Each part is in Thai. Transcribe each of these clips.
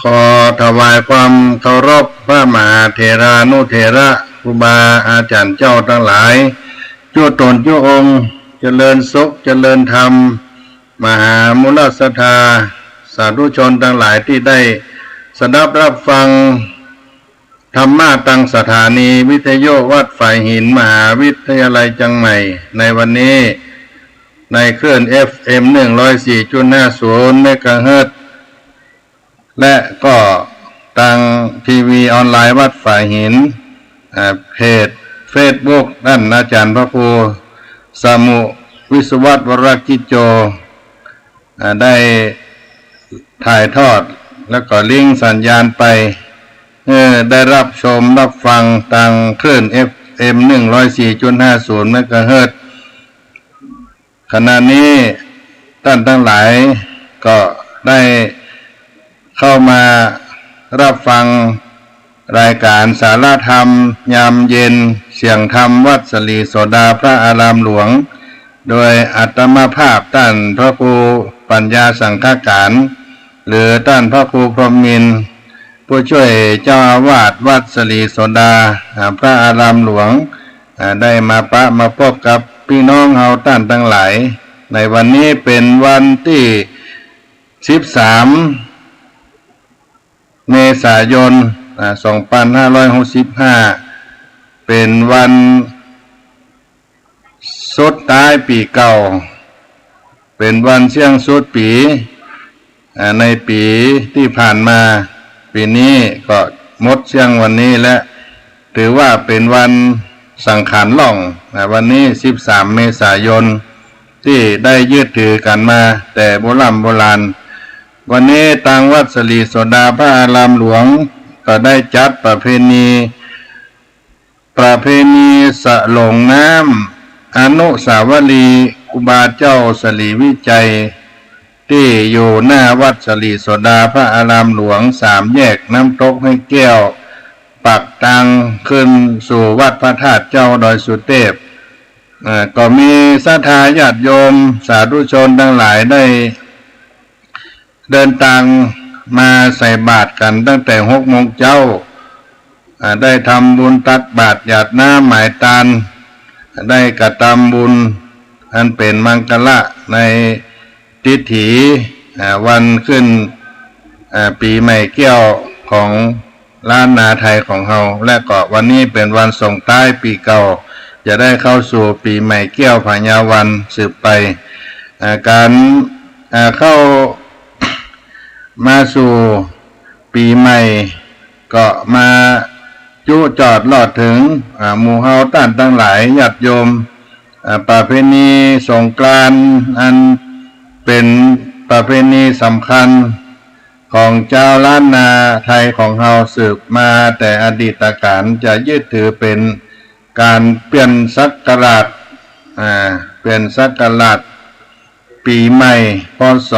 ขอถวายความเคารพพระมหาเถรานุเถระครูบาอาจารย์เจ้าทั้งหลายชั่วตนชั่วองค์เจริญสุขเจริญธรรมมหามุลศรัทธาสาธุชนทั้งหลายที่ได้สดับรับฟังธรรมะตังสถานีวิทยุวัดฝ่ายหินมหาวิทยาลัยจังใหม่ในวันนี้ในคลื่น FM 104.50 เมกะเฮิรตซ์และก็ทางทีวีออนไลน์วัดฝ่ายหินเพจ Facebook ท่านอาจารย์พระครูสมุวิศวัตวรกิจโจได้ถ่ายทอดแล้วก็ลิงก์สัญญาณไปได้รับชมรับฟังทางคลื่น FM 104.50 เมกะเฮิรตซ์ขณะนี้ท่านทั้งหลายก็ได้เข้ามารับฟังรายการสารธรรมยามเย็นเสียงธรรมวัดสลีโสดาพระอารามหลวงโดยอัตมาภาพท่านพระครูปัญญาสังฆการหรือท่านพระครูพรหมินทร์ผู้ช่วยเจ้าอาวาสวัดสลีโสดาพระอารามหลวงได้มาพบกับพี่น้องเฮาท่านทั้งหลายในวันนี้เป็นวันที่13เมษายน2565เป็นวันสุดท้ายปีเก่าเป็นวันเสี่ยงสุดปีในปีที่ผ่านมาปีนี้ก็หมดเสี่ยงวันนี้และถือว่าเป็นวันสังขารล่องวันนี้13เมษายนที่ได้ยึดถือกันมาแต่โบราณวันนี้ทางวัดสลีโสดาพระอารามหลวงก็ได้จัดประเพณีสะหลงน้ำอนุสาวรีย์ครูบาเจ้าสลีวิจัยที่อยู่หน้าวัดสลีโสดาพระอารามหลวง3แยกน้ำตกให้แก้วปักตังขึ้นสู่วัดพระธาตุเจ้าดอยสุเทพก็มีศรัทธาญาติโยมสาธุชนทั้งหลายได้เดินทางมาใส่บาตรกันตั้งแต่6 โมงเช้าได้ทำบุญตักบาตรหยาดน้ำหมายตาลได้กระทำบุญอันเป็นมังคละในทิถีวันขึ้นปีใหม่เกี้ยวของล้านนาไทยของเราและก็วันนี้เป็นวันส่งท้ายปีเก่าจะได้เข้าสู่ปีใหม่เกี้ยวพญาวันสืบไปการเข้ามาสู่ปีใหม่ก็มาจุจอดลอดถึงหมู่เฮาท่านทั้งหลายญาติโยมประเพณีสงกรานต์อันเป็นประเพณีสำคัญของเจ้าล้านนาไทยของเฮาสืบมาแต่อดีตการจะยึดถือเป็นการเปลี่ยนศักราชปีใหม่พ.ศ.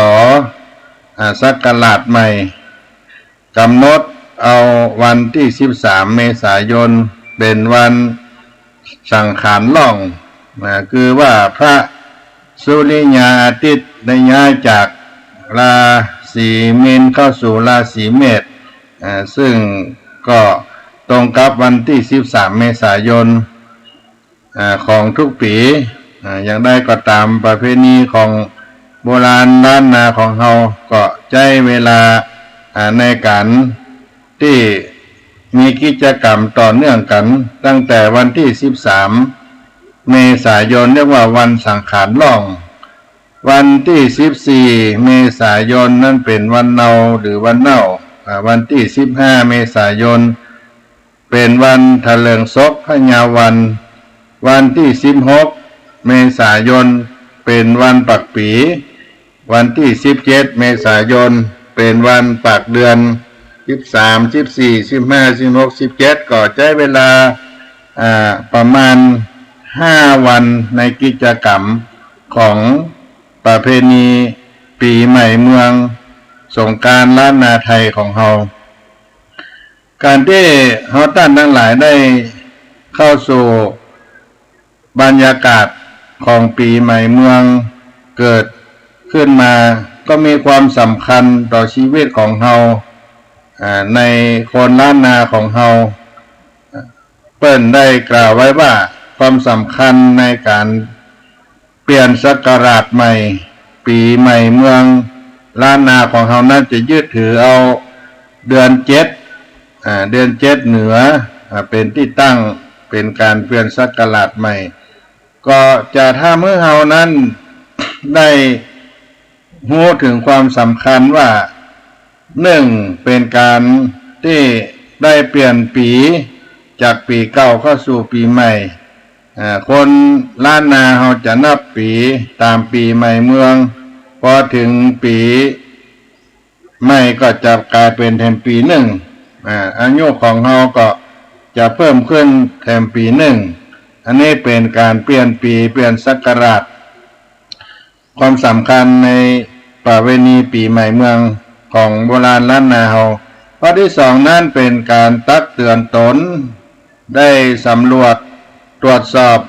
ศักราชใหม่กำหนดเอาวันที่13เมษายนเป็นวันสังขารล่องคือว่าพระสุริยาอาทิตย์ได้ย้ายจากราศีมีนเข้าสู่ราศีเมษซึ่งก็ตรงกับวันที่13เมษายนของทุกปีอย่างได้ก็ตามประเพณีของโบราณล้านนาของเราก็ใช้เวลาในการที่มีกิจกรรมต่อเนื่องกันตั้งแต่วันที่13เมษายนเรียกว่าวันสังขารล่องวันที่14เมษายนนั้นเป็นวันเนาหรือวันเน่าวันที่15เมษายนเป็นวันถลิงศกพญาวันที่16เมษายนเป็นวันปักปีวันที่17เมษายนเป็นวันปากเดือน13 14 15 16 17ก็ใช้เวลาประมาณ5วันในกิจกรรมของประเพณีปีใหม่เมืองสงกรานต์ล้านนาไทยของเราการที่เฮาท่านทั้งหลายได้เข้าสู่บรรยากาศของปีใหม่เมืองเกิดขึ้นมาก็มีความสำคัญต่อชีวิตของเรา ในคนล้านนาของเฮาเปิ้นได้กล่าวไว้ว่าความสำคัญในการเปลี่ยนศักราชใหม่ปีใหม่เมืองล้านนาของเฮานั้นจะยึดถือเอาเดือน7เดือน7เหนือเป็นที่ตั้งเป็นการเปลี่ยนศักราชใหม่ก็จะถ้าเมื่อเฮานั้นได้รู้ถึงความสำคัญว่า1เป็นการที่ได้เปลี่ยนปีจากปีเก่าเข้าสู่ปีใหม่คนล้านนาเฮาจะนับปีตามปีใหม่เมืองพอถึงปีใหม่ก็จะกลายเป็นแทนปีหนึ่งอายุของเฮาก็จะเพิ่มขึ้นแทนปีหนึ่งอันนี้เป็นการเปลี่ยนปีเปลี่ยนศักราชความสำคัญในประเพณีปีใหม่เมืองของโบราณล้านนาเฮาข้อที่สองนั้นเป็นการตักเตือนตนได้สำรวจตรวจสอบ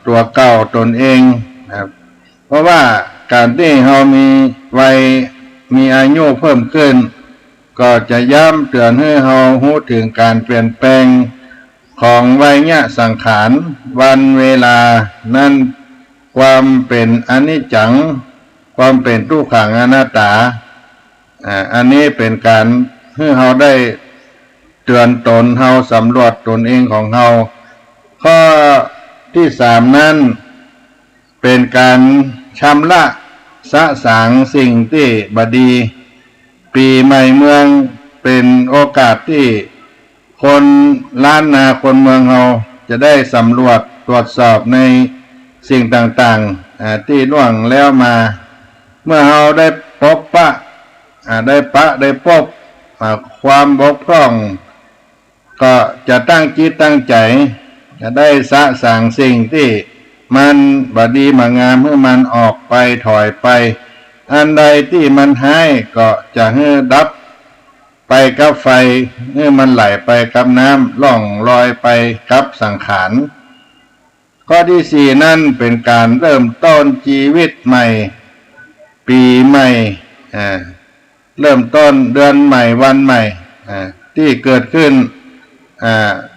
ตัวเก่าตนเองครับเพราะว่าการที่เฮามีวัยมีอายุเพิ่มขึ้นก็จะย้ำเตือนให้เฮารู้ถึงการเปลี่ยนแปลงของวัยเนี่ยสังขารวันเวลานั้นความเป็นอนิจจังความเป็นทุกขังอนัตตาอันนี้เป็นการให้เฮาได้เตือนตนเฮาสำรวจตนเองของเฮาข้อที่สามนั้นเป็นการชำระสะสางสิ่งที่บดีปีใหม่เมืองเป็นโอกาสที่คนล้านนาคนเมืองเฮาจะได้สำรวจตรวจสอบในสิ่งต่างๆที่ล่วงแล้วมาเมื่อเฮาได้พบได้พบความบกพร่องก็จะตั้งจิตตั้งใจจะได้สะสางสิ่งที่มันบดีมางามเมื่อมันออกไปถอยไปอันใดที่มันหายก็จะให้ดับไปกับไฟเมื่อมันไหลไปกับน้ำล่องลอยไปกับสังขารข้อที่สี่นั่นเป็นการเริ่มต้นชีวิตใหม่ปีใหม่เริ่มต้นเดือนใหม่วันใหม่ที่เกิดขึ้น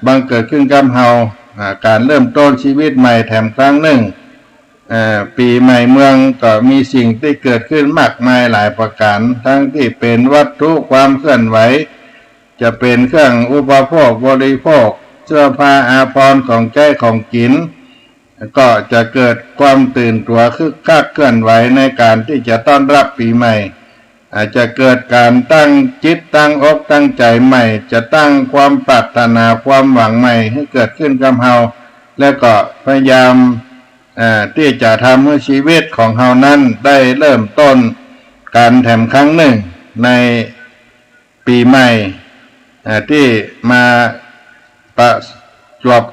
บังเกิดขึ้นกับเฮาการเริ่มต้นชีวิตใหม่แถมครั้งหนึ่งปีใหม่เมืองก็มีสิ่งที่เกิดขึ้นมากมายหลายประการทั้งที่เป็นวัตถุความเคลื่อนไหวจะเป็นเครื่องอุปโภคบริโภคเสื้อผ้าอาภรณ์ของใช้ของกินก็จะเกิดความตื่นตัวคึกคักเคลื่อนไหวในการที่จะต้อนรับปีใหม่อาจจะเกิดการตั้งจิตตั้งอกตั้งใจใหม่จะตั้งความปรารถนาความหวังใหม่ให้เกิดขึ้นกับเฮาแล้วก็พยายามที่จะทำให้ชีวิตของเฮานั้นได้เริ่มต้นการแถมครั้งหนึ่งในปีใหม่ที่มาประจวบ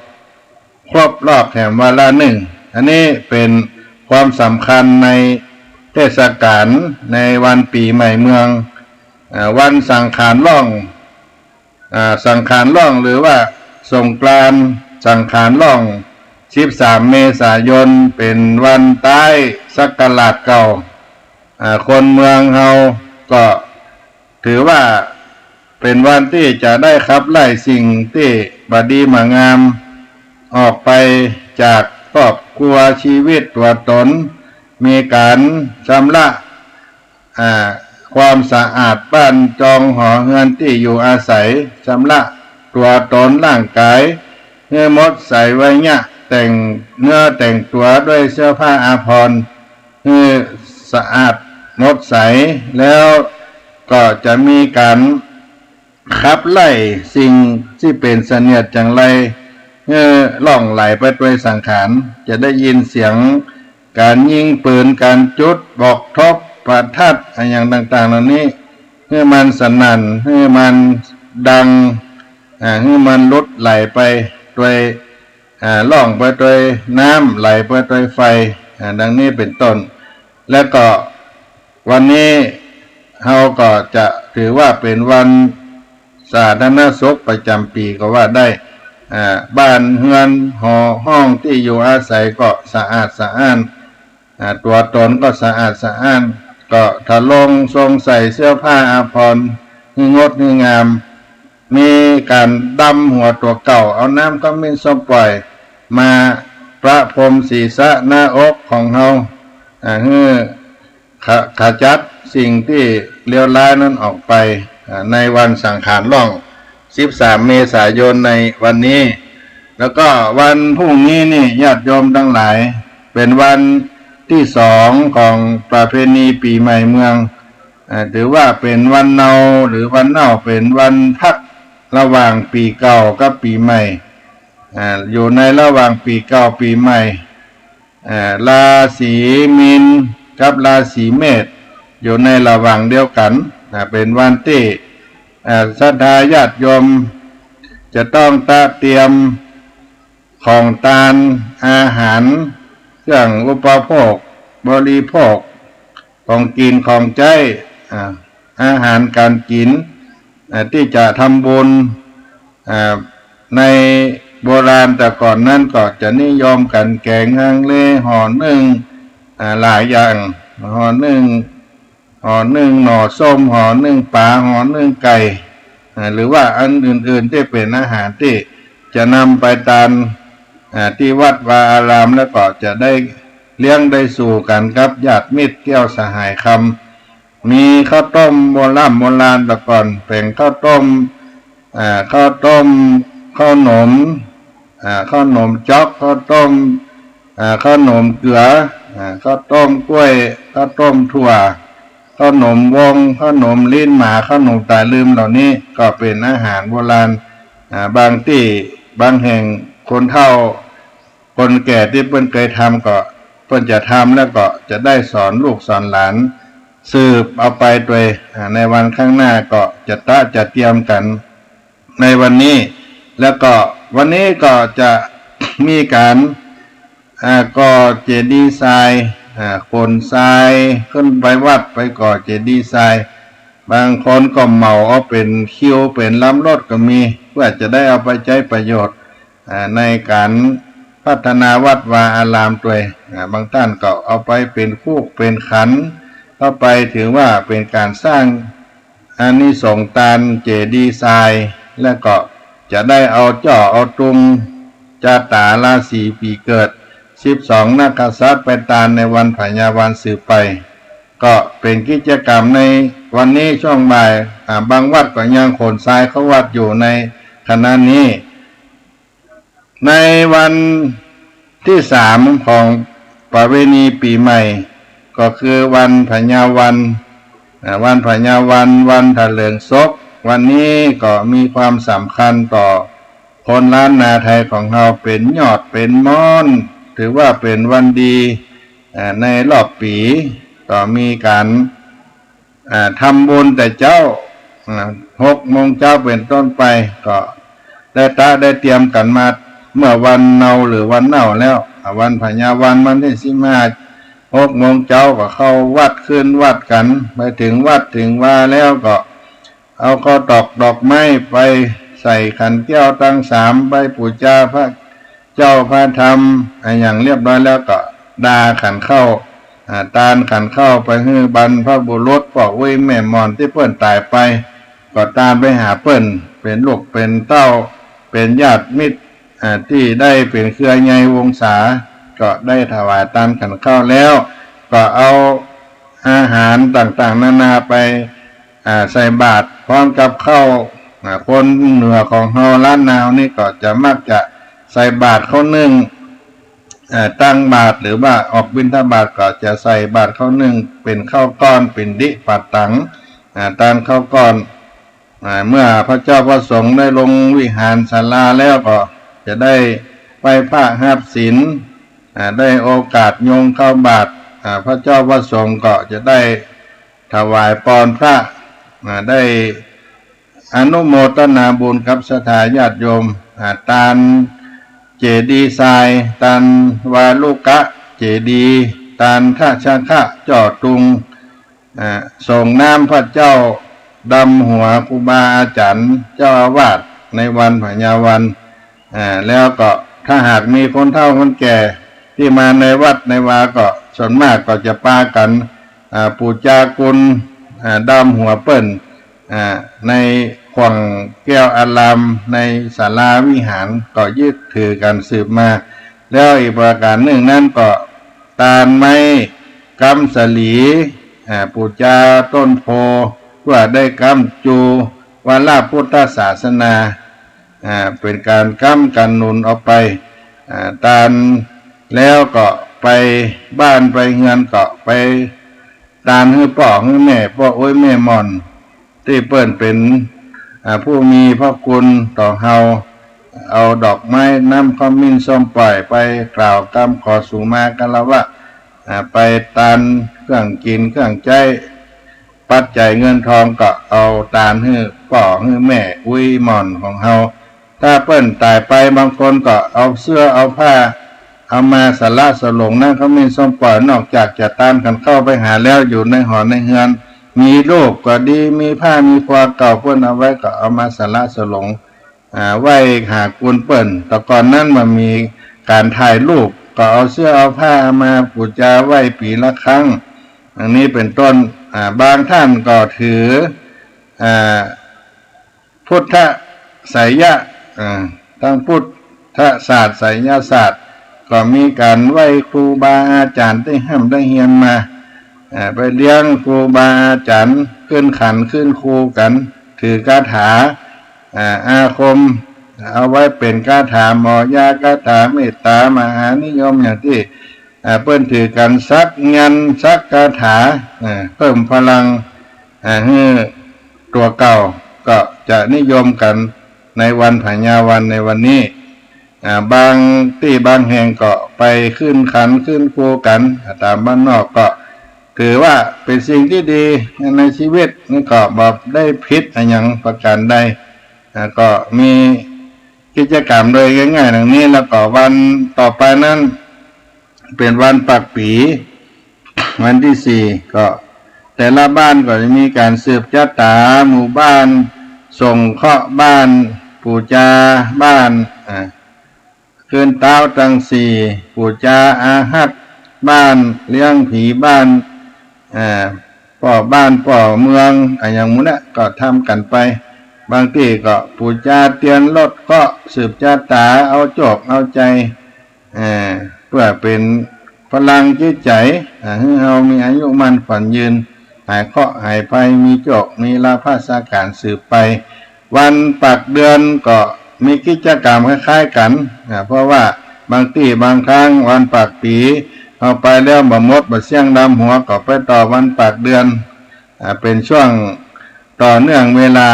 ครบรอบแถมวาระหนึ่งอันนี้เป็นความสำคัญในเทศกาลในวันปีใหม่เมืองวันสังขารล่องหรือว่าสงกรานต์สังขารล่อง13 เมษายนเป็นวันใต้ศักราชเก่าคนเมืองเฮาก็ถือว่าเป็นวันที่จะได้ขับไล่สิ่งที่บดีมางามออกไปจากครอบครัวชีวิตตัวตนมีการชำระความสะอาดบ้านจองหอเฮือนที่อยู่อาศัยชำระตัวตนร่างกายเมื่อมดใส่ไว้เนี่ยแต่งเนื้อแต่งตัวด้วยเสื้อผ้าอาภรณ์ให้สะอาดมดใสแล้วก็จะมีการขับไล่สิ่งที่เป็นเสนียดจังไรล่องไหลไปด้วยสังขารจะได้ยินเสียงการยิงปืนการจุดบอกทบประทัดอย่างต่างๆเหล่านี้ให้มันสนั่นให้มันดังให้มันลดไหลไปด้วยล่องไปด้วยน้ำไหลไปด้วยไฟดังนี้เป็นต้นแล้วก็วันนี้เราก็จะถือว่าเป็นวันสาธารณสุขประจำปีก็ว่าได้บ้านเรือนหอห้องที่อยู่อาศัยก็สะอาดสะอ้านตัวตนก็สะอาดสะอ้านก็ถ้าลงทรงใส่เสื้อผ้าอาภรณ์ให้งดให้งาม มีการดำหัวตัวเก่าเอาน้ำก็มิ้นส้มปล่อยมาประพรมศีรษะหน้าอกของเฮาเพื่อขจัดสิ่งที่เลวร้ายนั้นออกไปในวันสังขารล่อง13เมษายนในวันนี้แล้วก็วันพรุ่งนี้นี่ญาติโยมทั้งหลายเป็นวันที่2ของประเพณีปีใหม่เมืองถือว่าเป็นวันเนาหรือวันเน่าเป็นวันพักระหว่างปีเก่ากับปีใหม่อยู่ในระหว่างปีเก่าปีใหม่ราศีมีนกับราศีเมษอยู่ในระหว่างเดียวกันเป็นวันที่ศรัทธาญาติโยมจะต้องเตรียมของทานอาหารเครื่องอุปโภคบริโภคของกินของใช้อาหารการกินที่จะทำบุญในโบราณแต่ก่อนนั้นก็จะนิยมกันแกงฮังเลห่อนึ่งหลายอย่างห่อนึ่งหน่อส้มห่อนึ่งปลาห่อนึ่งไก่หรือว่าอันอื่นๆที่เป็นอาหารที่จะนำไปตามที่วัดวาอารามแล้วก็จะได้เลี้ยงได้สู่กันครับญาติมิตรแก้วสหายคำมีข้าวต้มโบราณแต่ก่อนเป็นข้าวต้มข้าวหนมจ๊อกข้าวต้มข้าวหนมเกลือข้าวต้มกล้วยข้าวต้มถั่วข้าวหนมวงข้าวหนมลิ้นหมาข้าวหนมตาลืมเหล่านี้ก็เป็นอาหารโบราณบางที่บางแห่งคนเฒ่าคนแก่ที่เพิ่นเคยทำก็เพิ่นจะทำแล้วก็จะได้สอนลูกสอนหลานสืบเอาไปโดยในวันข้างหน้าก็จะเตรียมกันในวันนี้แล้วก็วันนี้ก็จะมีการก่อเจดีย์ทรายขนทรายขึ้นไปวัดไปก่อเจดีย์ทรายบางคนก็เหมาเอาเป็นคิวเป็นลำรถก็มีเพื่อจะได้เอาไปใช้ประโยชน์ในการพัฒนาวัดวาอารามด้วยบางท่านก็เอาไปเป็นคูกเป็นขันเข้าไปถือว่าเป็นการสร้างอานิสงส์ตานเจดีย์ทรายและก็จะได้เอาจ่อเอาตุงจาตาราศีปีเกิด12นักษัตริย์ไปตามในวันพญาวันสืบไปก็เป็นกิจกรรมในวันนี้ช่วงบ่ายบางวัดก็ยังขนทรายเข้าวัดอยู่ในขณะนี้ในวันที่3ของประเพณีปีใหม่ก็คือวันพญาวันวันถลิงศกวันนี้ก็มีความสำคัญต่อคนล้านนาไทยของเราเป็นยอดเป็นม้อนถือว่าเป็นวันดีในรอบปีก็มีการทำบุญแต่เจ้า6 โมงเช้าเป็นต้นไปก็ได้เตรียมกันมาเมื่อวันเนาหรือวันเน่าแล้ววันพญาวันที่15 6 โมงเช้าก็เข้าวัดขึ้นวัดกันไปถึงวัดถึงว่าแล้วก็เอาข้าวตอกดอกไม้ไปใส่ขันแก้วตั้ง3ไปปูชาพระเจ้าพระธรรมอย่างเรียบร้อยแล้วก็ดาขันเข้าตานขันเข้าไปให้บรรพบุรุษพ่อเว้ยแม่มอนที่เปิ้นตายไปก็ตามไปหาเปิ้นเป็นลูกเป็นเต้าเป็นญาติมิตรที่ได้เป็นเครือใหญ่วงศาก็ได้ถวายตานขันเข้าแล้วก็เอาอาหารต่างๆนานาไปใส่บาตรพร้อมกับข้าวคนเหนือของเฮาล้านนาวนี่ก็จะมักจะใส่บาตรข้าวนึ่งตั้งบาตรหรือว่าออกบิณฑบาตก็จะใส่บาตรข้าวนึ่งเป็นข้าวก้อนเป็นดิปัตตังตามข้าวก้อนเมื่อพระเจ้าพระสงฆ์ได้ลงวิหารศาลาแล้วก็จะได้ไปพระหัตถ์ศีลได้โอกาสโยงเข้าบาตรพระเจ้าพระสงฆ์ก็จะได้ถวายพรพระได้อนุโมทนาบุญกับศรัทธาญาติโยมตานเจดีย์ทรายตานวาลุกะเจดีย์ตานท่าชาคะจ่อตุงส่งน้ำพระเจ้าดำหัวครูบาอาจารย์เจ้าอาวาสในวันพญาวันแล้วก็ถ้าหากมีคนเฒ่าคนแก่ที่มาในวัดในวาก็ส่วนมากก็จะปากันปูจากุลดำหัวเปิ้นใน ขวางแก้วอารามในศาลาวิหารก็ยึดถือกันสืบมาแล้วอีกประการหนึ่งนั่นก็ตาลไม้กำสลีปูจาต้นโพว่าได้กำจูวาลาพุทธศาสนาเป็นการกำกันหนุนออกไปตาลแล้วก็ไปบ้านไปเงินก็ไปตาลให้พ่อให้แม่พ่อโอ้ยแม่มอนที่เปิ้นเป็นผู้มีพระคุณต่อเฮาเอาดอกไม้น้ำข้าวมิ้นส้มปล่อยไปกล่าวกรรมขอสุมากันละว่าไปตาลเครื่องกินเครื่องใจปัจจัยเงินทองก็เอาตาลให้พ่อให้แม่อุ้ยหม่อนของเฮาถ้าเปิ้นตายไปบางคนก็เอาเสื้อเอาผ้าเอามาสละสลงนั่งเขามีส้มปล่อยนอกจากจะตามกันเข้าไปหาแล้วอยู่ในหอในเฮือนมีรูปก็ดีมีผ้ามีควาเก่าเปิ้นเอาไว้ก็เอามาสละสลงไว้หากุลเปิ้นแต่ก่อนนั้นมันมีการถ่ายรูปก็เอาเสื้อเอาผ้ามาปูจาไหว้ปีละครั้งอันนี้เป็นต้นบางท่านก็ถือพุทธไสยะทั้งพุทธศาสตร์ไสยศาสตร์ก็มีการไหว้ครูบาอาจารย์ได้ห้ามได้เฮียนมาไปเลี้ยงครูบาอาจารย์ขึ้นขันขึ้นครูกันถือคาถาอาคมเอาไว้เป็นคาถามอยาคาถาเมตตามหานิยมอย่างที่เปิ้นถือกันซักงันซักคาถาเพิ่มพลังให้ตัวเก่าก็จะนิยมกันในวันพญาวันในวันนี้บางที่บางแห่งก็ไปขึ้นขันขึ้นครูกันตามบ้านนอกก็ถือว่าเป็นสิ่งที่ดีในชีวิตนี่ก็บอกได้พิษอย่างประการใดก็มีกิจกรรมโดยง่ายๆอย่างนี้แล้วก็วันต่อไปนั้นเป็นวันปักปีวันที่ 4ก็แต่ละบ้านก็จะมีการสืบชะตาหมู่บ้านส่งเคราะห์บ้านปูจาบ้านคืนเต้าตังสี่ปูจาอาหัดบ้านเลี้ยงผีบ้านป่อบ้านป่อเมืองอย่างมู้นก็ทำกันไปบางทีก็ปูจาเตียนรถก็สืบชะตาเอาโจกเอาใจเพื่อเป็นพลังจิตใจให้เรามีอายุมั่นขวัญยืนหายเคราะห์หายภัยมีโจกมีลาภสาการสืบไปวันปักเดือนก็มีกิจกรรมคล้ายๆกันเพราะว่าบางที่บางครั้งวันปักปีเอาไปแล้วบ่มดบ่เสี่ยงดำหัวก็ไปต่อวันปักเดือนเป็นช่วงต่อเนื่องเวลา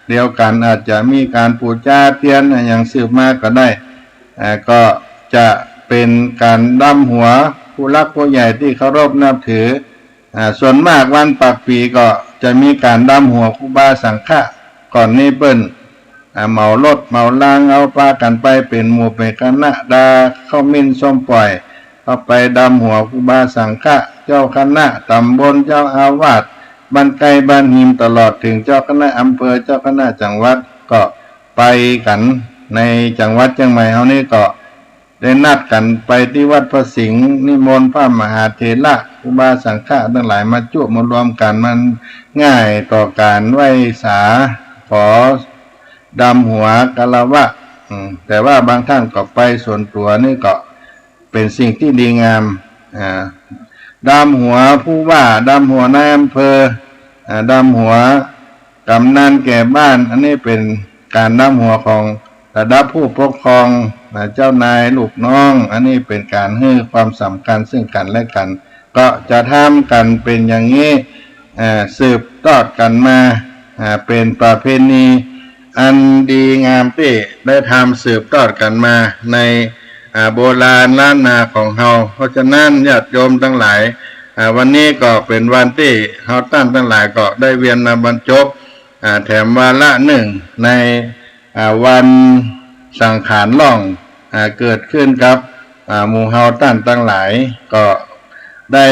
เดียวกันอาจจะมีการปูจาเตียนอย่างสืบมาก็ได้ก็จะเป็นการดำหัวผู้รักผู้ใหญ่ที่เคารพนับถือส่วนมากวันปักปีก็จะมีการดำหัวครูบาสังฆะก่อนนี้เปิ้นเหมารถเหมาลางเอาปลากันไปเป็นหมู่เป็นคณะดาเข้ามิ้นส้มปล่อยเอาไปดำหัวครูบาสังฆะเจ้าคณะตำบลเจ้าอาวาสบ้านไกลบ้านหิมตลอดถึงเจ้าคณะอำเภอเจ้าคณะจังหวัดก็ไปกันในจังหวัดเชียงใหม่เฮานี่ก็ได้นัดกันไปที่วัดพระสิงห์นิมนต์พระมหาเถระครูบาสังฆะทั้งหลายมาจุมารวมกันมันง่ายต่อการไหว้สาขอดำหัวกะละวะแต่ว่าบางท่านก็ไปส่วนตัวนี่ก็เป็นสิ่งที่ดีงามดำหัวผู้ว่าดำหัวนายอำเภอดำหัวกำนันแก่บ้านอันนี้เป็นการดำหัวของระดับผู้ปกครองเจ้านายลูกน้องอันนี้เป็นการให้ความสำคัญซึ่งกันและกันก็จะทำกันเป็นอย่างนี้สืบทอดกันมาเป็นประเพณีอันดีงามที่ได้ทำสืบทอดกันมาในโบราณล้านนาของเฮาเพราะฉะนั้นญาติโยมทั้งหลายวันนี้ก็เป็นวันที่เฮาตั้งทั้งหลายก็ได้เวียนมาบรรจบแถมวาระหนึ่งในวันสังขารล่องเกิดขึ้นครับหมู่เฮาตั้งทั้งหลายก็ได้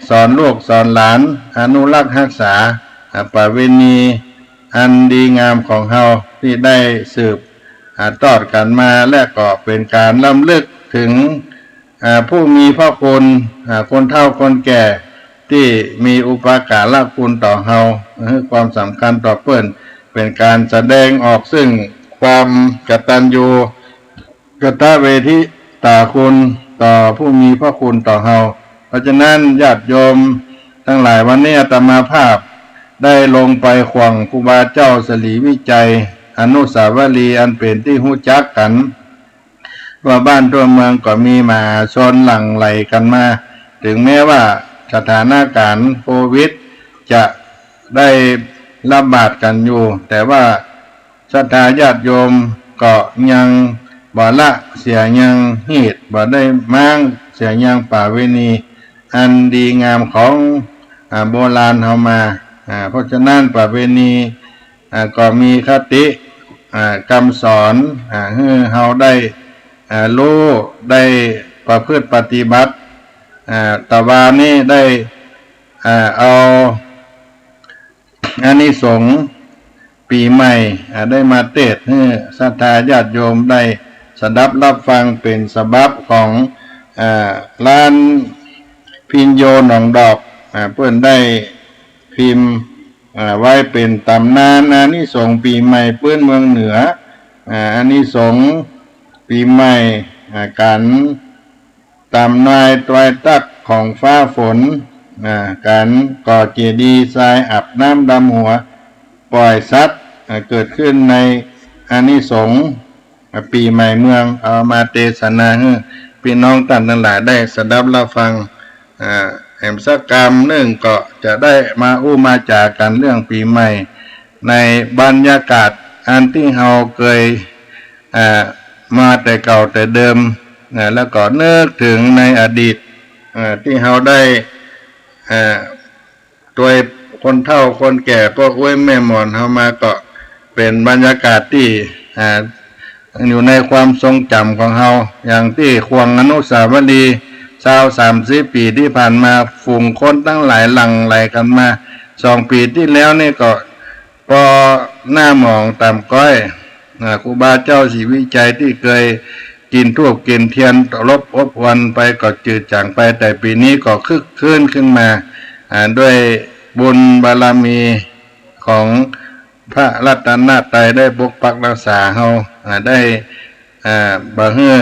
สอนลูกสอนหลานอนุรักษ์รักษาประเพณีอันดีงามของเฮาที่ได้สืบทอดกันมาและก็เป็นการรำลึกถึงผู้มีพระคุณคนเฒ่าคนแก่ที่มีอุปการะคุณต่อเฮาให้ความสำคัญต่อเปิ้น เป็นการแสดงออกซึ่งความกตัญญูกตเวทิตาคุณต่อผู้มีพระคุณต่อเฮาเพราะฉะนั้นญาติโยมทั้งหลายวันนี้อาตมาภาพได้ลงไปขวางครูบาเจ้าสลีวิจัยอนุสาวรีย์อันเป็นที่หู้จักกันว่าบ้านทั่วเมืองก็มีมหาชนหลั่งไหลกันมาถึงแม้ว่าสถานการณ์โควิดจะได้ระบาดกันอยู่แต่ว่าศรัทธาญาติโยมก็ยังบ่ละเสียยังหีดบ่ได้มั่งเสียยังป่าเวณีอันดีงามของโบราณเฮามาเพราะฉะนั้นป่าเวณีก็มีคติคำสอนให้เฮาได้รู้ได้ประพฤติปฏิบัติตะวานี้ได้เอาอานิสงส์ปีใหม่ได้มาเทศน์ให้ศรัทธาญาติโยมได้สดับรับฟังเป็นสบับของร้านพิญโยหนองดอกเพื่อนได้พิมพ์ไว้เป็นตำนานอานิสงส์ปีใหม่เปื้อนเมืองเหนืออานิสงส์ปีใหม่การตามนายตรายตักของฟ้าฝนการก่อเจดีย์ทรายอาบน้ำดำหัวปล่อยสัตว์เกิดขึ้นในอานิสงส์ปีใหม่เมืองเอามาเทศนาให้พี่น้องท่านทั้งหลายได้สดับรับฟังแห่งสักกรรมหนึ่งก็จะได้มามาจากันเรื่องปีใหม่ในบรรยากาศอันที่เราเคยมาแต่เก่าแต่เดิมแล้วก็นึกถึงในอดีตที่เราได้ตัวคนเฒ่าคนแก่พวกแม่หมอนเฮามาก็เป็นบรรยากาศที่อยู่ในความทรงจำของเฮาอย่างที่ควงอนุสาวรีย์30 ปีที่ผ่านมาฝูงคนตั้งหลายหลั่งไหลกันมา2 ปีที่แล้วนี่ก็พอหน้าหมองตามก้อยครูบาเจ้าศรีวิจัยที่เคยกินทูบกินเทียนรบอบวันไปก็จืดจางไปแต่ปีนี้ก็คึกคืนขึ้นมาด้วยบุญบารมีของพระรัตนตรัยได้ปกปักรักษาเฮาได้บ่เฮือ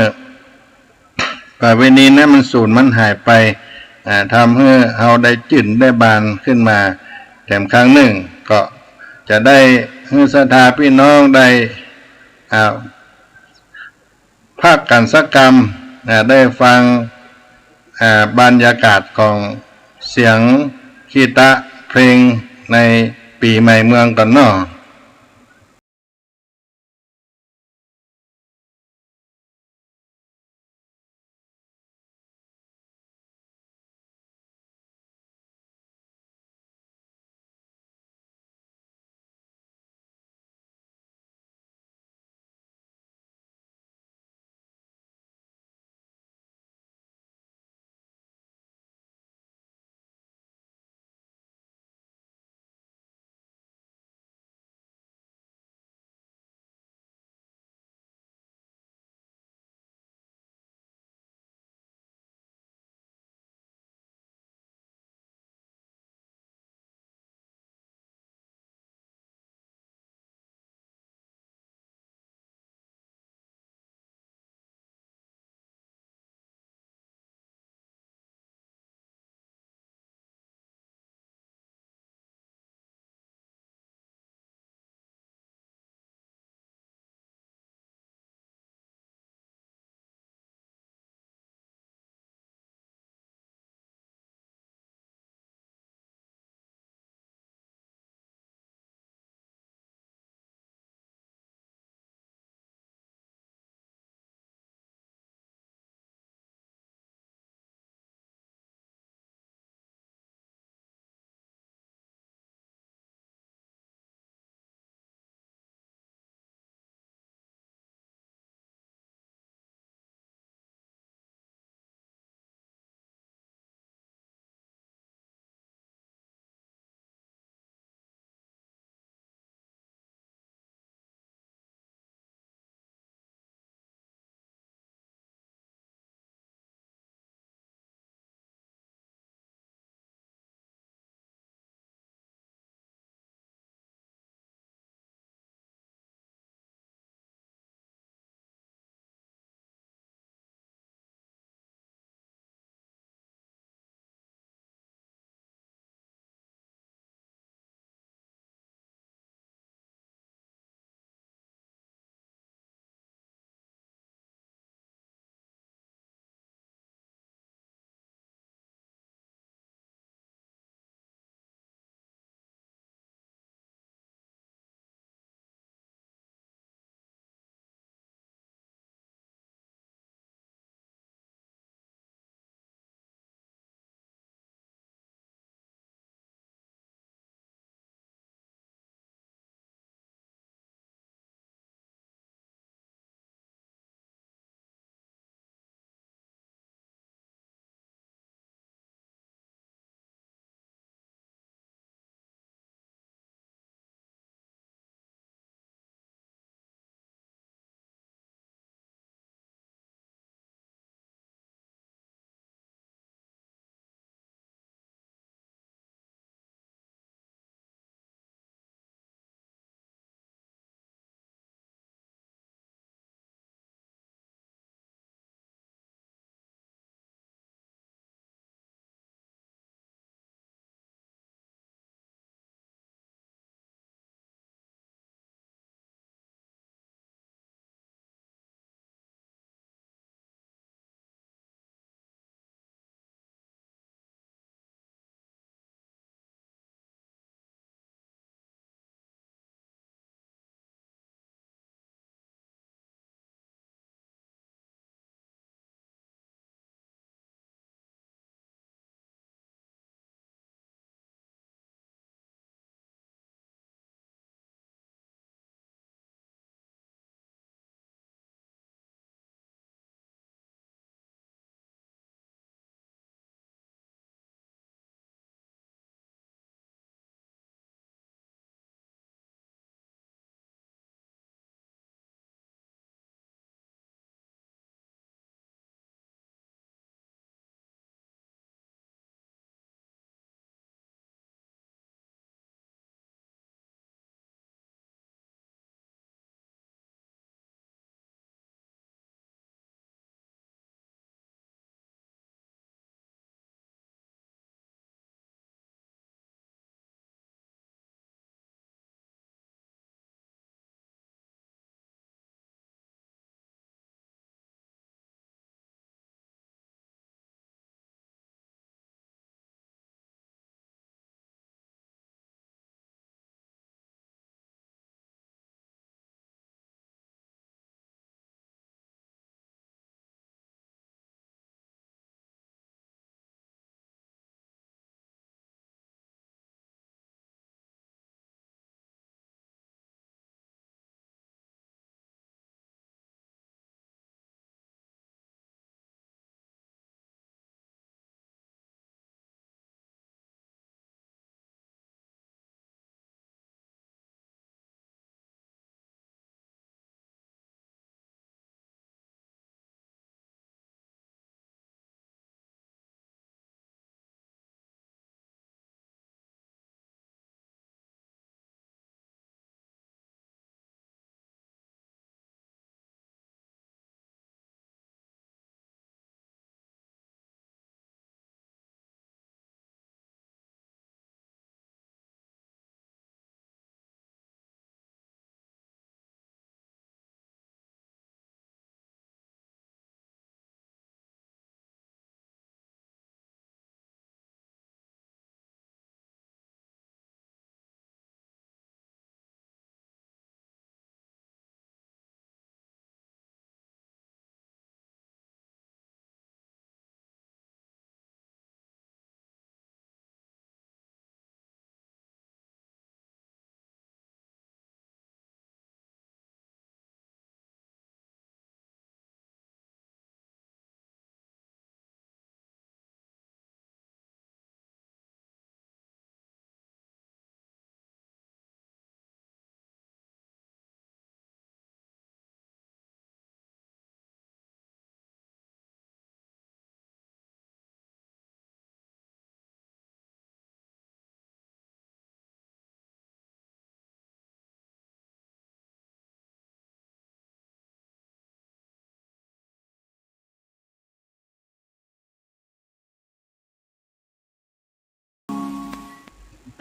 ประเวณีนั้นมันสูญมันหายไปทำให้เฮาได้จื่นได้บานขึ้นมาแถมครั้งหนึ่งก็จะได้ให้ศรัทธาพี่น้องได้ภาคกันสักกรรมได้ฟังบรรยากาศของเสียงคีตะเพลงในปีใหม่เมืองกันเนาะ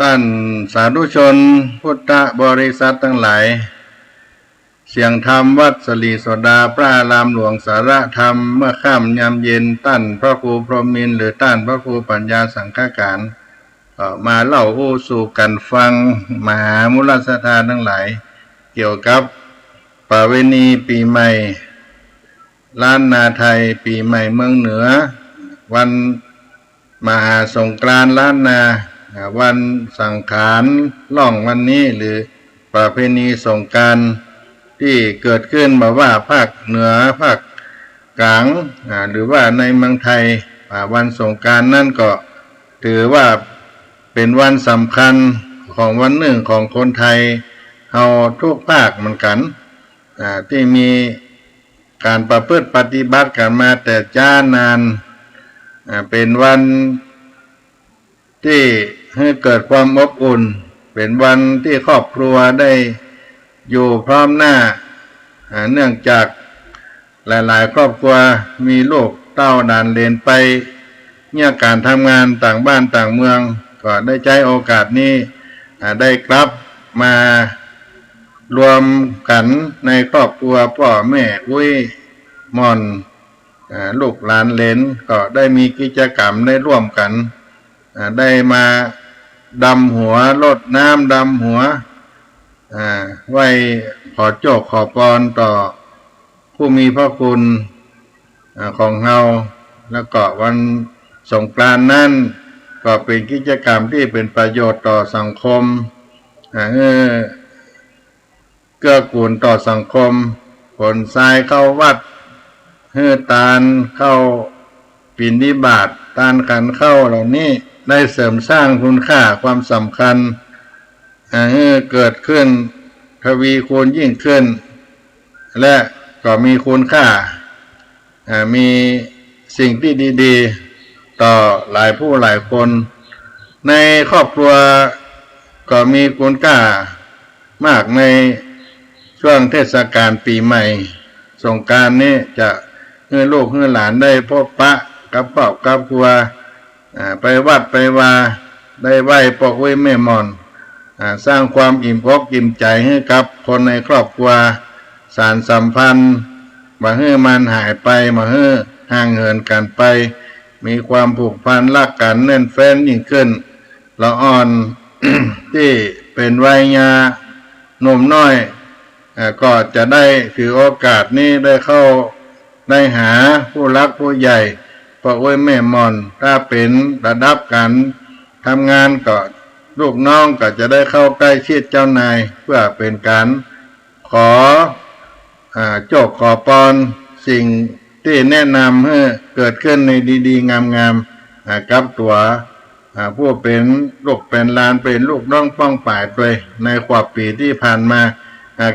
ท่านสาธุชนพุทธบริษัททั้งหลายเสียงธรรมวัดสลีโสดาพระอารามหลวงสารธรรมเมื่อค่ำยามเย็นท่านพระครูพรหมินทร์หรือท่านพระครูปัญญาสังฆการมาเล่าอู้สู่กันฟังมหามุลสถานทั้งหลายเกี่ยวกับประเพณีปีใหม่ล้านนาไทยปีใหม่เมืองเหนือวันมหาสงกรานต์ล้านนาวันสังขารล่องวันนี้หรือประเพณีสงกรานต์ที่เกิดขึ้นมาว่าภาคเหนือภาคกลางหรือว่าในเมืองไทยวันสงกรานต์นั่นก็ถือว่าเป็นวันสำคัญของวันหนึ่งของคนไทยเอาทุกภาคเหมือนกันที่มีการประพฤติปฏิบัติกันมาแต่จ้านานเป็นวันที่ให้เกิดความอบอุ่นเป็นวันที่ครอบครัวได้อยู่พร้อมหน้าเนื่องจากหลายๆครอบครัวมีลูกเต้าด่านเลนไปเนี่ยการทำงานต่างบ้านต่างเมืองก็ได้ใช้โอกาสนี้ได้กลับมารวมกันในครอบครัวพ่อแม่อุ้ยมอนลูกหลานเลนก็ได้มีกิจกรรมได้ร่วมกันได้มาดำหัวรดน้ำดำหัวไว้ขอโจกขอพรต่อผู้มีพระคุณของเราแล้วก็วันสงกรานต์นั้นก็เป็นกิจกรรมที่เป็นประโยชน์ต่อสังคมเกื้อกูลต่อสังคมผลทรายเข้าวัดตาลเข้าปิณฑบาตตาลขันเข้าเหล่านี้ได้เสริมสร้างคุณค่าความสำคัญเกิดขึ้นทวีคูณยิ่งขึ้นและก็มีคุณค่ามีสิ่งที่ดีๆต่อหลายผู้หลายคนในครอบครัวก็มีคุณค่ามากในช่วงเทศกาลปีใหม่สงกรานต์นี้จะให้ลูกให้หลานได้พบปะกับครอบครัวไปวัดไปวาได้ไหว้พ่ออุ้ยแม่มอนสร้างความอิ่มอกอิ่มใจให้กับคนในครอบครัวสานสัมพันธ์มาให้มันหายไปมาให้ห่างเหินกันไปมีความผูกพันรักกันแน่นแฟ้นยิ่งขึ้นละอ่อน ที่เป็นวัยงาหนุ่มน้อยก็จะได้ถือโอกาสนี้ได้เข้าได้หาผู้รักผู้ใหญ่พ่ออุ้ยแม่มอนถ้าเป็นระดับการทำงานก็ลูกน้องก็จะได้เข้าใกล้ชิดเจ้านายเพื่อเป็นการขอโจกขอพรสิ่งที่แนะนำให้เกิดขึ้นในดีๆงามๆกับตัวผู้เป็นลูกเป็นหลานเป็นลูกน้องป้องป่ายด้วยในขวบปีที่ผ่านมา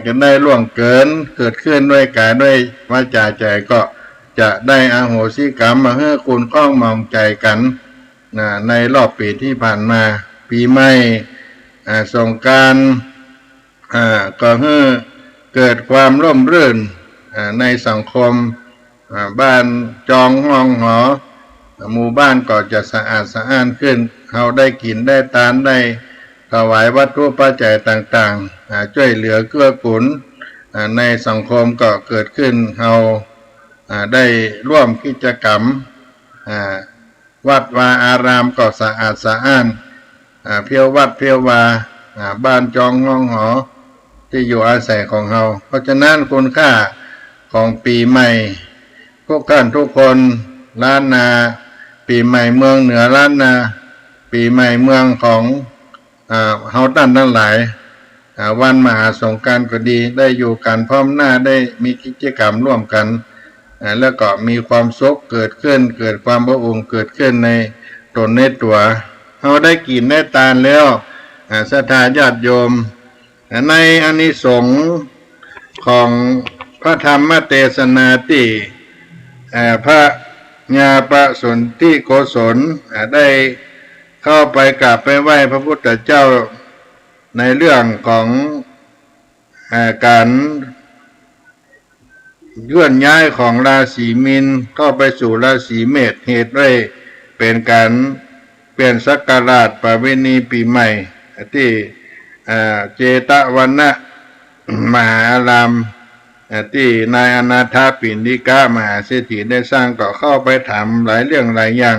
จะได้ล่วงเกินเกิดขึ้นด้วยกายด้วยวาจาใจก็จะได้อโหสิกรรมมาให้คุณข้องมองใจกันในรอบปีที่ผ่านมาปีใหม่สงกรานต์ก็ให้เกิดความร่มรื่นในสังคมบ้านจองห้องหอหมู่บ้านก็จะสะอาดสะอ้านขึ้นเราได้กินได้ทานได้ถวายวัตถุปัจจัยต่างๆช่วยเหลือเกื้อกูลในสังคมก็เกิดขึ้นเราได้ร่วมกิจกรรมวัดวาอารามก็สะอาดสะอ้านเพียววัดเพียววาบ้านจองห้องหอที่อยู่อาศัยของเราเพราะฉะนั้นคุณค่าของปีใหม่ทุกท่านทุกคนล้านนาปีใหม่เมืองเหนือล้านนาปีใหม่เมืองของเฮาตั้นทั้งหลายวันมหาสงกรานต์ก็ดีได้อยู่กันพร้อมหน้าได้มีกิจกรรมร่วมกันแล้วก็มีความสุขเกิดขึ้นเกิดความอบอุ่นเกิดขึ้นในตนในตัวเราได้กินได้ทานแล้วศรัทธาญาติโยมในอานิสงส์ของพระธรรมเทศนาที่พระญาประสนธิโกศลได้เข้าไปกราบไปไหว้พระพุทธเจ้าในเรื่องของการเลื่อนย้ายของราศีมีนเข้าไปสู่ราศีเมษเหตุได้เป็นการ เปลี่ยนศักราชประเวณีปีใหม่ที่เจตวันนะมหาอารามที่นายอนาถปิณฑิกามหาเศรษฐีได้สร้างก็เข้าไปถามหลายเรื่องหลายอย่าง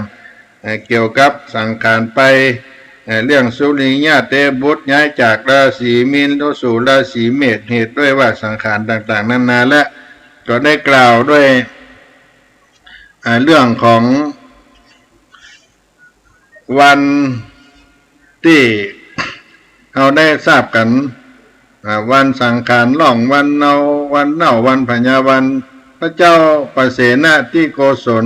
เกี่ยวกับสังขารไปเรื่องสุริยะเตบุตรย้ายจากราศีมีนสู่ราศีเมษเหตุด้วยว่าสังขารต่างๆนานาและก็ได้กล่าวด้วยเรื่องของวันที่เราได้ทราบกันวันสังขารล่องวันเนาวันพญาวันพระเจ้าประเสนาธิโกศล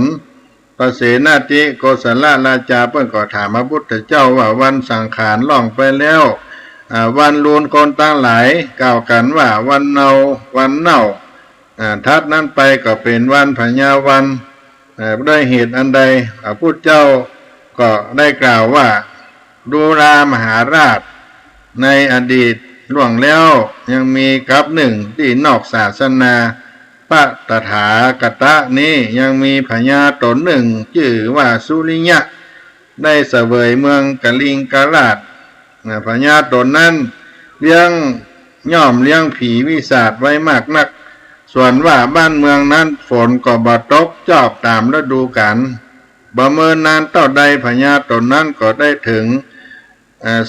ประเสนาธิโกศลราชาเพิ่นก็ถามพระพุทธเจ้าว่าวันสังขารล่องไปแล้ววันลูนคนตั้งหลายกล่าวกันว่าวันเน่าทัดนั้นไปก็เป็นวันพญาวันด้วยเหตุอันใดพระพุทธเจ้าก็ได้กล่าวว่าดูรามหาราชในอดีตล่วงแล้วยังมีกับหนึ่งที่นอกศาสนาพระตถาคตนี้ยังมีพญาตนหนึ่งชื่อว่าสุริยะได้เสวยเมืองกลิงกราชพญาตนนั้นเลี้ยงผีวิสาจไว้มากนักส่วนว่าบ้านเมืองนั้นฝนก็บ่ตกจอบตามฤดูกาลบ่เมินนานเท่าใดพญาตนนั้นก็ได้ถึง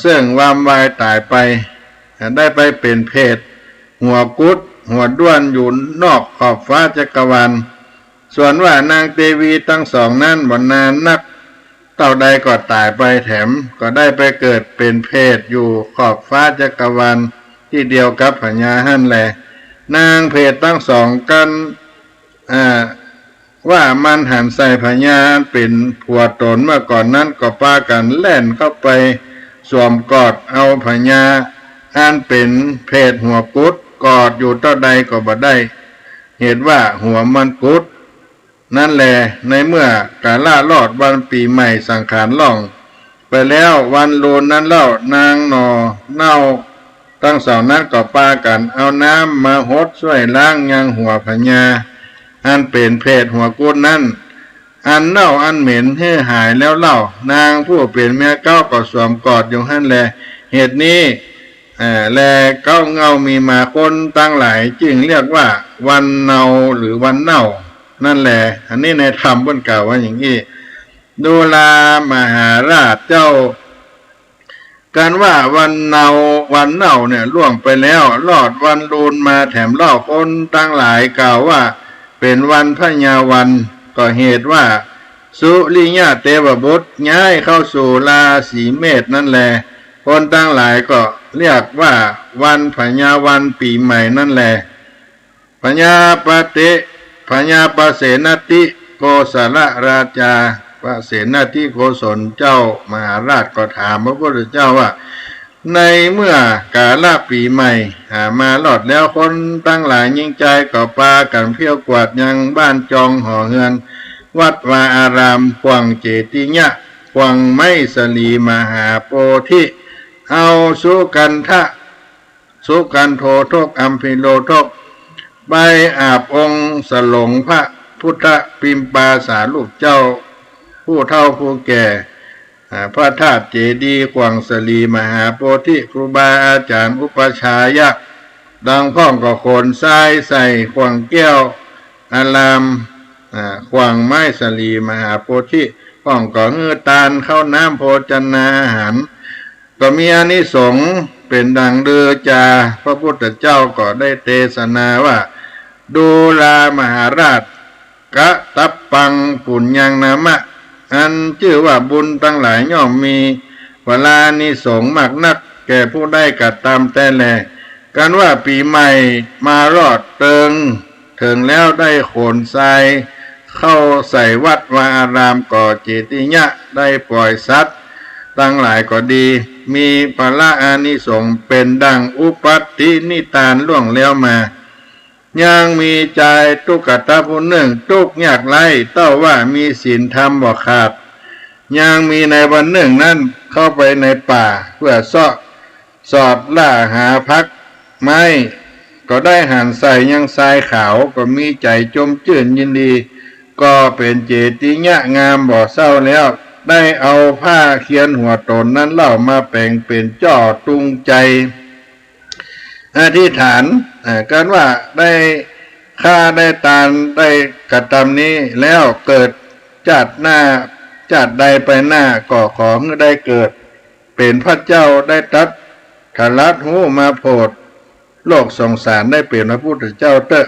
ซึ่งวามวายตายไปได้ไปเป็นเพศหัวกุดหัวด้วนอยู่นอกขอบฟ้าจักรวาลส่วนว่านางเทวีทั้งสองนั้นบ่นานนักเท่าใดก็ตายไปแถมก็ได้ไปเกิดเป็นเพศอยู่ขอบฟ้าจักรวาลที่เดียวกับพญาหั่นแลนางเพศทั้งสองกันว่ามันหันใส่พญาเป็นผัวตนเมื่อก่อนนั้นก็พากันแล่นเข้าไปสวมกอดเอาพญาอันเป็นเพศหัวกุดกอดอยู่เท่าใดก็บ่ได้เหตุว่าหัวมันกุดนั่นแหละในเมื่อกาล่ารอดวันปีใหม่สังขารล่องไปแล้ววันโลนนั้นเล่านางเน่าทั้งสองนั้นก็พากันเอาน้ำมาหดช่วยล้างยังหัวพญาอันเป็นเพศหัวกุดนั้นอันเน่าอันเหม็นให้หายแล้วเล่านางผู้เป็นแม่เก้าก็สวมกอดอยู่หั่นแลเหตุนี้แลเก้าเงามีมาคนตั้งหลายจึงเรียกว่าวันเนาหรือวันเน่านั่นแหละอันนี้ในธรรมเพิ่นกล่าวว่าอย่างนี้ดูลามหาราชเจ้าการว่าวันเน่าเนี่ยล่วงไปแล้วรอดวันลูนมาแถมเล่าคนตั้งหลายกล่าวว่าเป็นวันพญาวันก็เหตุว่าสุริยะเทวบุตรย้ายเข้าสู่ราศีเมษนั่นแหละคนตั้งหลายก็เรียกว่าวันพญาวันปีใหม่นั่นแหละพญาปเสนติโกศลราชาพระเสนติโกศลเจ้ามหาราชก็ถามพระพุทธเจ้าว่าในเมื่อกาลปีใหม่มาลอดแล้วคนตั้งหลายยิ่งใจก็พากันเพี้ยวกวาดยังบ้านจองหอเฮือนวัดวาอารามกวางเจติยะกวางไม้สลีมหาโพธิเอาสุกันโททกอัมพิโลทกใบอาบองค์สลงพระพุทธปิมปาสาลูกเจ้าผู้เฒ่าผู้แก่พระธาตุเจดีย์กวางสลีมหาโพธิครูบาอาจารย์อุปชายะดังพ้องก็โคนทรายใส่กวางแก้วอารามกวางไม้สลีมหาโพธิพ้องก็ฮือตาลเข้าน้ำโภชนาอาหารก็มีอานิสงส์เป็นดังเดือจาพระพุทธเจ้าก็ได้เทศนาว่าดูลามหาราชกะตับปังปุญญังนามะอันชื่อว่าบุญทั้งหลายย่อมมีเวลานิสงส์มากนักแก่ผู้ได้กระทำแต่แลกันว่าปีใหม่มารอดถึงแล้วได้โขนทรายเข้าใส่วัดวาอารามก่อเจติยะได้ปล่อยสัตว์ตั้งหลายก็ดีมีพละอานิสงส์เป็นดังอุปัฏฐินิทานล่วงแล้วมายังมีใจทุกขตาผู้หนึ่งทุกยากไร้เต้าว่ามีศีลธรรมบ่ขาดยังมีในวันหนึ่งนั้นเข้าไปในป่าเพื่อสอดล่าหาพักไม้ก็ได้หันใส่ยังทรายขาวก็มีใจจมชื่นยินดีก็เป็นเจติยะงามบ่เศร้าแล้ว ได้เอาผ้าเขียนหัวตนนั้นเล่ามาแปลงเป็นจ่อตุงใจอธิษฐานกันว่าได้ข้าได้ตานได้กระทำนี้แล้วเกิดจัดหน้าจัดใดไปหน้าก่อของได้เกิดเป็นพระเจ้าได้ตัดขลัดหูมาโพดโลกสงสารได้เปลี่ยนพระพุทธเจ้าเตอะ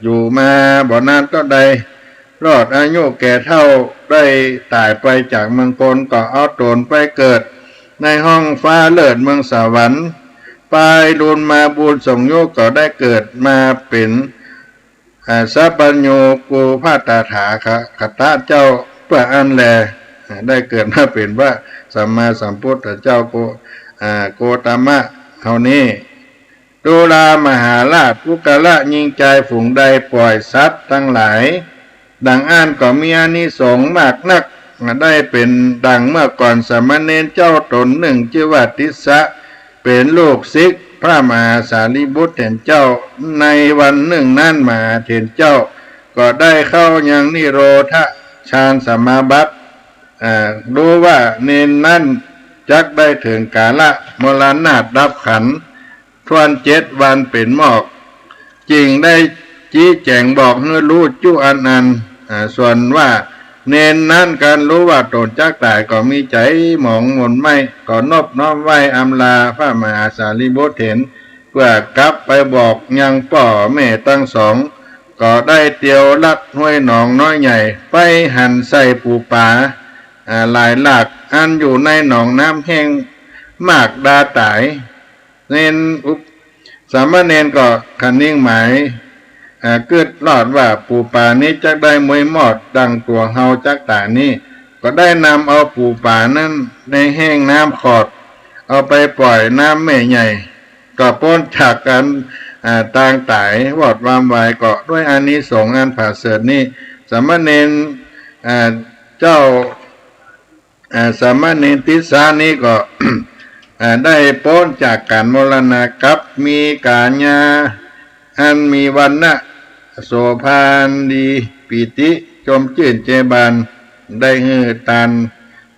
อยู่มาบ่นานก็ใดรอดอายุแก่เท่าได้ตายไปจากเมืองกลก็เอาตนไปเกิดในห้องฟ้าเลิศเมืองสวรรค์ไปลุนมาบุญส่งโยกก็ได้เกิดมาเป็นสัพพัญโญกูพาตาถาคตะเจ้าเพื่ออันแลได้เกิดมาเป็นพระสัมมาสัมพุทธเจ้าโกตมะเท่านี้ดูลามหาราชพุกละยิงใจฝูงใดปล่อยสัตว์ทั้งหลายดังอ่านก็มีอานิสงส์มากนักได้เป็นดังเมื่อก่อนสามเณรเจ้าตนหนึ่งชื่อว่าทิสะเป็นลูกศิษย์พระมหาสารีบุตรเถรเจ้าในวันหนึ่งนั่นมหาเถรเจ้าก็ได้เข้ายังนิโรธฌานสมาบัติรู้ว่าเนนนั่นจักได้ถึงกาละมรณะดับขันธ์ทวน7 วันเป็นหมอกจริงได้ชี้แจงบอกให้รู้จุอันส่วนว่าเนนนั้นการรู้ว่าตนจักตายก็มีใจหมองหม่นไม่ก็นอบน้อมไหว้อำลาพระมหาสารีบุตรเถรเพื่อกลับไปบอกยังป่อแม่ทั้งสองก็ได้เตียวลัดห้วยหนองน้อยใหญ่ไปหั่นใส่ปูป่าหลายหลักอันอยู่ในหนองน้ำแห้งมากดาตายเนนสามเณรก็คันนิ่งหมายเกิดรอดว่าปูป่านี้จักได้มวยหมอดดังตัวเฮาจักตานี้ก็ได้นำเอาปูป่านั้นในแห้งน้ำขอดเอาไปปล่อยน้ำแม่ใหญ่ก็พ้นจากกันต่างตายวอดวามวายก็ด้วยอานิสงส์อันผ่าเสริฐนี้สามเณรเจ้าสามเณรทิสานี้ก็ ได้พ้นจากการมรณะกับมีกาญาอันมีวรรณะโสภานดีปิติจมชื่นเจบานได้ฮือตาน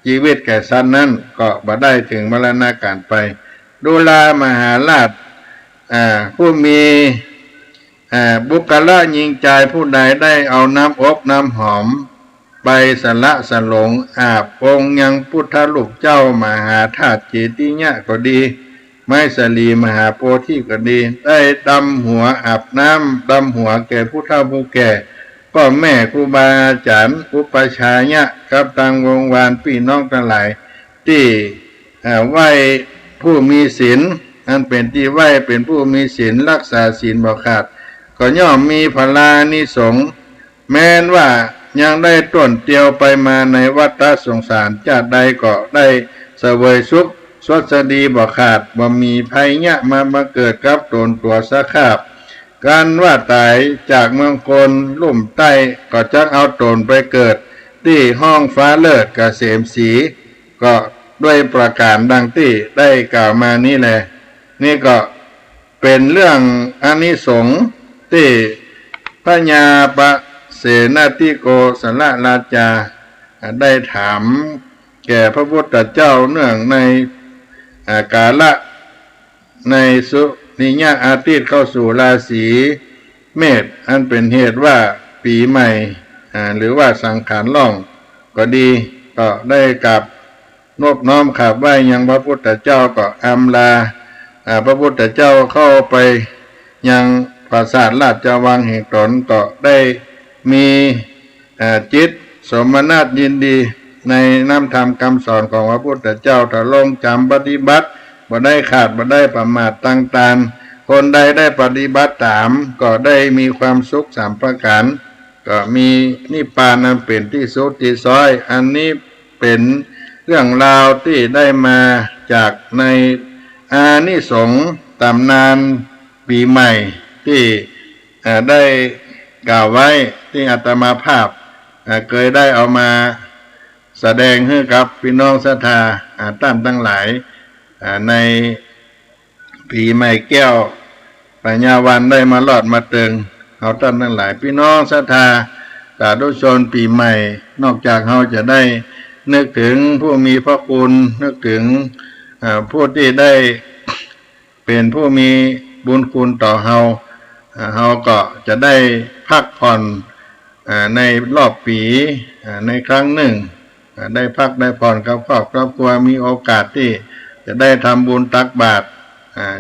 ชีวิตแก่สันนั้นก็บ่ได้ถึงมรณะการไปดูลามหาราชผู้มีบุคละยิงใจผู้ใดได้เอาน้ำอบน้ำหอมไปสละสลงอาบองค์ยังพุทธลูกเจ้ามหาธาตุเจติญะก็ดีไม้สลีมหาโพธิก็ดีได้ดำหัวอาบน้ำดำหัวแก่ผู้เฒ่าผู้แก่พ่อแม่ครูบาอาจารย์อุปชายะกับทางวงวานพี่น้องทั้งหลายที่ไหว้ผู้มีศีลอันเป็นที่ไหว้เป็นผู้มีศีลรักษาศีลบ่ขาดก็ย่อมมีพลานิสงส์แม้นว่ายังได้ต้นเตียวไปมาในวัฏสงสารชาติใดก็ได้เสวยสุขสวัสดีบ่ขาดบ่มีภัยยะมาเกิดกับตนตัวสะคาบการว่าตายจากเมืองโกนลุ่มใต้ก็จักเอาตนไปเกิดที่ห้องฟ้าเลิศเกษมศรีก็ด้วยประการดังที่ได้กล่าวมานี้แหละนี่ก็เป็นเรื่องอานิสงส์ที่พญาปะเสนาธิโกสละราชาได้ถามแก่พระพุทธเจ้าเนื่องในกาละในสุนิยะอาทิตย์เข้าสู่ราศีเมษอันเป็นเหตุว่าปีใหม่หรือว่าสังขารล่องก็ดีก็ได้กลับนอบน้อมขับไหว้ยังพระพุทธเจ้าก็อำลาพระพุทธเจ้าเข้าไปยังปราสาทราชวังแห่งตนก็ได้มีจิตสมนัตยินดีในน้ำธรรมคำสอนของพระพุทธเจ้าถ้าลงจำปฏิบัติบ่ได้ขาดบ่ได้ประมาทต่างๆคนใดได้ปฏิบัติตามก็ได้มีความสุข3 ประการก็มีนิพพานอันเป็นที่สุดที่ซ้อยอันนี้เป็นเรื่องราวที่ได้มาจากในอานิสงส์ตำนานปีใหม่ที่ได้กล่าวไว้ที่อาตมาภาพเคยได้เอามาแสดงให้กับพี่น้องศรัทธาท่านทั้งหลายในปีใหม่แก้วปัญญาวันได้มาลอดมาเติงเอาท่านทั้งหลายพี่น้องศรัทธาสาธุชนปีใหม่นอกจากเราจะได้ นึกถึงผู้มีพระคุณนึกถึงผู้ที่ได้เป็นผู้มีบุญคุณต่อเฮาเฮาก็จะได้พักผ่อนในรอบปีในครั้งหนึ่งได้พักได้ผ่อนกับครอบครัวมีโอกาสที่จะได้ทำบุญตักบาตร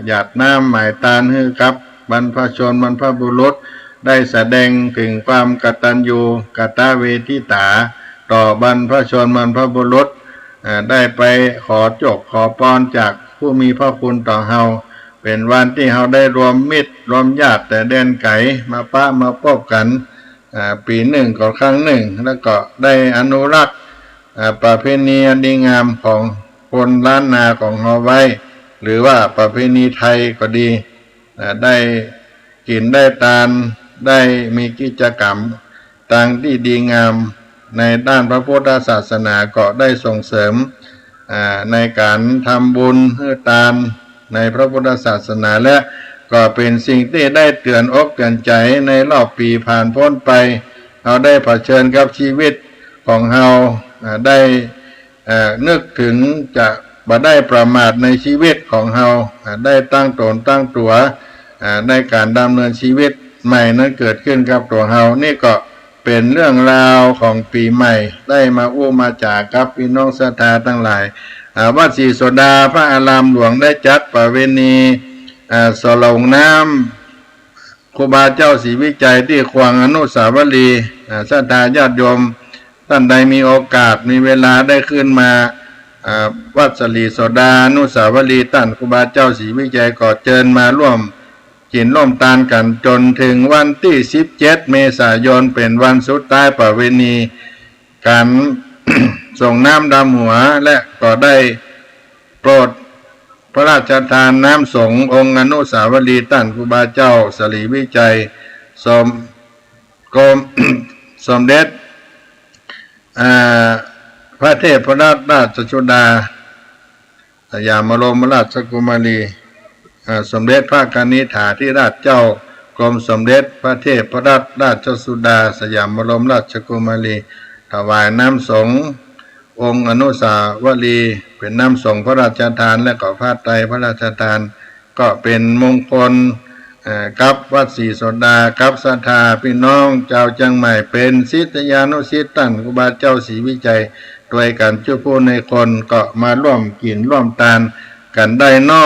หยาดน้ำหมายตาลให้กับบรรพชนบรรพบุรุษได้แสดงถึงความกตัญญูกตเวทิตาต่อบรรพชนบรรพบุรุษได้ไปขอจบขอพรจากผู้มีพระคุณต่อเฮาเป็นวันที่เฮาได้รวมมิตรรวมญาติแต่แดนไกลมาปะมาพบกันปีหนึ่งก็ครั้งหนึ่งแล้วก็ได้อนุรักษ์ประเพณีอันดีงามของคนล้านนาของเฮาไว้หรือว่าประเพณีไทยก็ดีได้กินได้ทานได้มีกิจกรรมต่างที่ดีงามในด้านพระพุทธศาสนาก็ได้ส่งเสริมในการทำบุญให้ทานในพระพุทธศาสนาและก็เป็นสิ่งที่ได้เตือนอกเตือนใจในรอบปีผ่านพ้นไปเราได้เผชิญกับชีวิตของเราได้นึกถึงจะบ่ได้ประมาทในชีวิตของเราได้ตั้งตนตั้งตัวในการดำเนินชีวิตใหม่นั้นเกิดขึ้นกับตัวเรานี่ก็เป็นเรื่องราวของปีใหม่ได้มาอู้มาจากกับพี่น้องศรัทธาทั้งหลายวัดศรีโสดาพระอารามหลวงได้จัดประเวณีสลงน้ำครูบาเจ้าศรีวิจัยที่ควงอนุสาวรีย์ศรัทธาญาติโยมท่านใดมีโอกาสมีเวลาได้ขึ้นมาวัดศรีโสดาอนุสาวรีย์ท่านครูบาเจ้าศรีวิจัยก็เชิญมาร่วมกินร่วมทานกันจนถึงวันที่17 เมษายนเป็นวันสุดท้ายประเวณีการ ส่งน้ำดำหัวและก็ได้โปรดพระราชทานน้ำสงฆ์องค์อนุสาวรีย์ท่านครูบาเจ้าศรีวิจัยสมเด็จพระเทพราชสุดาสยามบรมราชกุมารีสมเด็จพระกนิษฐาธิราชเจ้ากรมสมเด็จพระเทพราชสุดาสยามบรมราชกุมารีถวายน้ำสงฆ์องค์อนุสาวรีย์เป็นน้ำสงฆ์พระราชทานและก็ผ้าไตรพระราชทานก็เป็นมงคลกับวัดศรีโสดากับศรัทธาพี่น้องเจ้าจังใหม่เป็นศิษยานุศิษย์ท่านครูบาเจ้าศรีวิจัยด้วยกันชั่วผู้ในคนก็มาร่วมกินร่วมทานกันได้น้อ